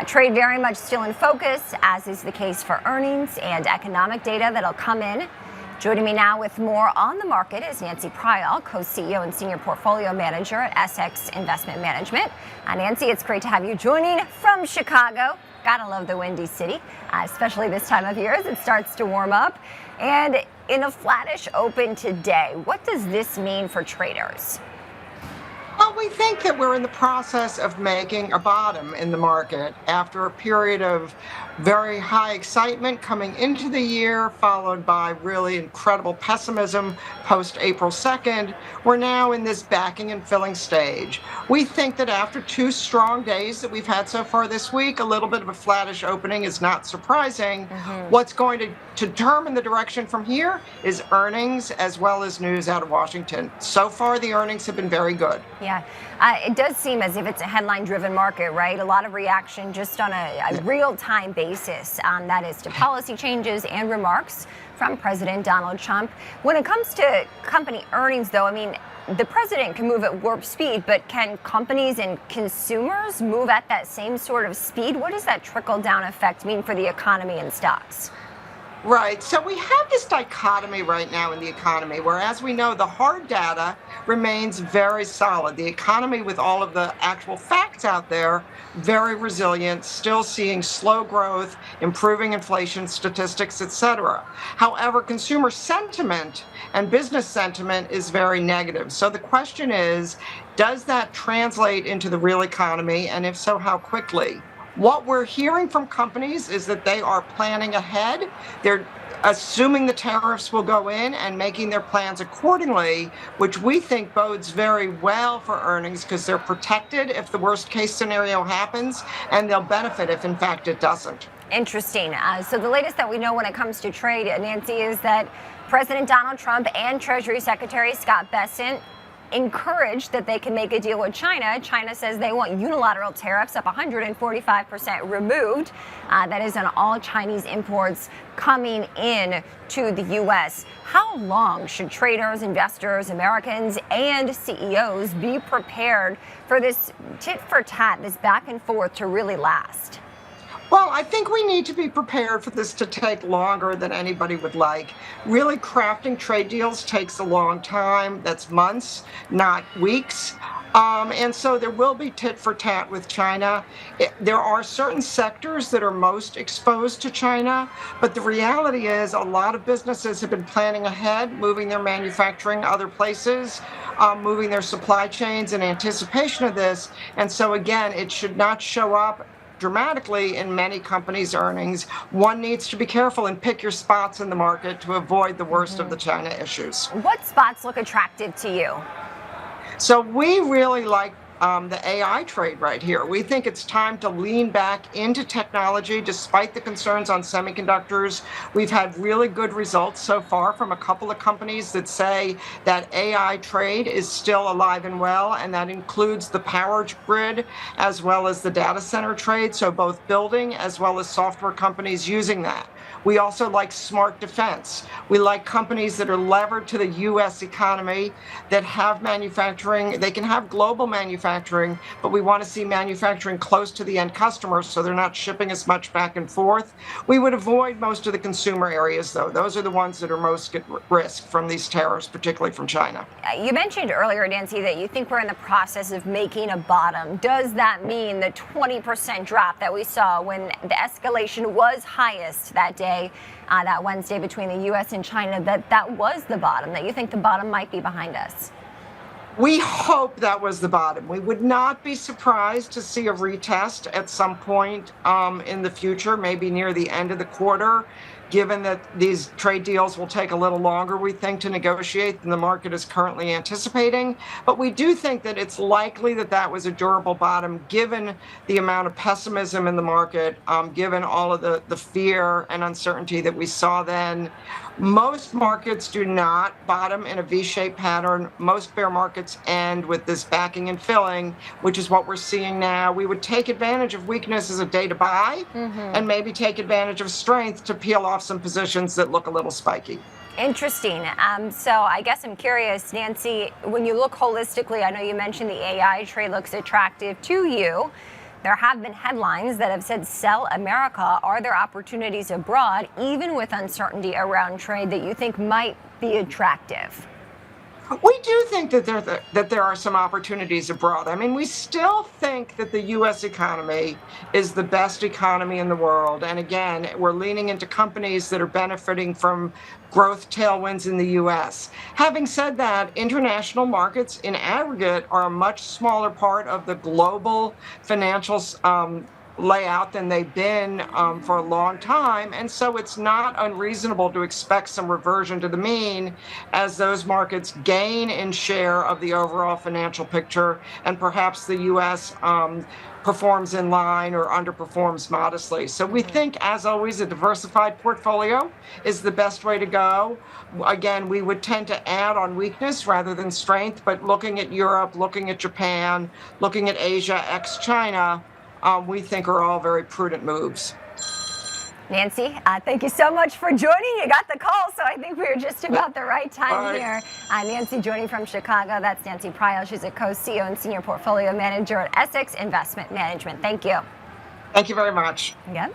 Trade very much still in focus, as is the case for earnings and economic data that'll come in. Joining me now with more on the market is Nancy Prial, co-CEO and senior portfolio manager at Essex Investment Management. Nancy, it's great to have you joining from Chicago. Gotta love the Windy City, especially this time of year as it starts to warm up. And in a flattish open today, what does this mean for traders? Well, we think that we're in the process of making a bottom in the market after a period of very high excitement coming into the year, followed by really incredible pessimism post-April 2nd. We're now in this backing and filling stage. We think that after two strong days that we've had so far this week, a little bit of a flattish opening is not surprising. What's going to determine the direction from here is earnings as well as news out of Washington. So far, the earnings have been very good. Yeah, it does seem as if it's a headline-driven market, right? A lot of reaction just on a real-time basis, that is to policy changes and remarks from President Donald Trump. When it comes to company earnings, though, I mean, the president can move at warp speed, but can companies and consumers move at that same sort of speed? What does that trickle-down effect mean for the economy and stocks? Right. So we have this dichotomy right now in the economy, where, as we know, the hard data remains very solid. The economy, with all of the actual facts out there, very resilient, still seeing slow growth, improving inflation statistics, etc. However, consumer sentiment and business sentiment is very negative. So the question is, does that translate into the real economy? And if so, how quickly? What we're hearing from companies is that they are planning ahead. They're assuming the tariffs will go in and making their plans accordingly, which we think bodes very well for earnings because they're protected if the worst case scenario happens, and they'll benefit if in fact it doesn't. Interesting. So the latest that we know when it comes to trade, Nancy, is that President Donald Trump and Treasury Secretary Scott Bessent encouraged that they can make a deal with China. China says they want unilateral tariffs up 145% removed. That is on all Chinese imports coming in to the U.S. How long should traders, investors, Americans, and CEOs be prepared for this tit for tat, this back and forth to really last? Well, I think we need to be prepared for this to take longer than anybody would like. Really crafting trade deals takes a long time. That's months, not weeks. And so there will be tit for tat with China. There are certain sectors that are most exposed to China, but the reality is a lot of businesses have been planning ahead, moving their manufacturing other places, moving their supply chains in anticipation of this. And so again, it should not show up dramatically in many companies' earnings. One needs to be careful and pick your spots in the market to avoid the worst of the China issues. What spots look attractive to you? So we really like the AI trade right here. We think it's time to lean back into technology despite the concerns on semiconductors. We've had really good results so far from a couple of companies that say that AI trade is still alive and well, and that includes the power grid as well as the data center trade, so both building as well as software companies using that. We also like smart defense. We like companies that are levered to the U.S. economy, that have manufacturing. They can have global manufacturing, but we want to see manufacturing close to the end customer so they're not shipping as much back and forth. We would avoid most of the consumer areas, though. Those are the ones that are most at risk from these tariffs, particularly from China. You mentioned earlier, Nancy, that you think we're in the process of making a bottom. Does that mean the 20% drop that we saw when the escalation was highest that day, that Wednesday between the U.S. and China, that was the bottom, that you think the bottom might be behind us? We hope that was the bottom. We would not be surprised to see a retest at some point in the future, maybe near the end of the quarter, given that these trade deals will take a little longer, we think, to negotiate than the market is currently anticipating. But we do think that it's likely that that was a durable bottom, given the amount of pessimism in the market, given all of the fear and uncertainty that we saw then. Most markets do not bottom in a V-shaped pattern. Most bear markets end with this backing and filling, which is what we're seeing now. We would take advantage of weakness as a day to buy, and maybe take advantage of strength to peel off some positions that look a little spiky. Interesting. So I guess I'm curious, Nancy, when you look holistically, I know you mentioned the AI trade looks attractive to you. There have been headlines that have said, sell America. Are there opportunities abroad, even with uncertainty around trade, that you think might be attractive? We do think that there are some opportunities abroad. I mean, we still think that the U.S. economy is the best economy in the world. And again, we're leaning into companies that are benefiting from growth tailwinds in the U.S. Having said that, international markets in aggregate are a much smaller part of the global financial layout than they've been for a long time. And so it's not unreasonable to expect some reversion to the mean as those markets gain in share of the overall financial picture, and perhaps the U.S. Performs in line or underperforms modestly. So we think, as always, a diversified portfolio is the best way to go. Again, we would tend to add on weakness rather than strength, but looking at Europe, looking at Japan, looking at Asia, ex-China, we think are all very prudent moves. Nancy, thank you so much for joining. You got the call, so I think we were just about the right time here. Nancy joining from Chicago. That's Nancy Prial. She's a co-CEO and senior portfolio manager at Essex Investment Management. Thank you. Thank you very much. Yep.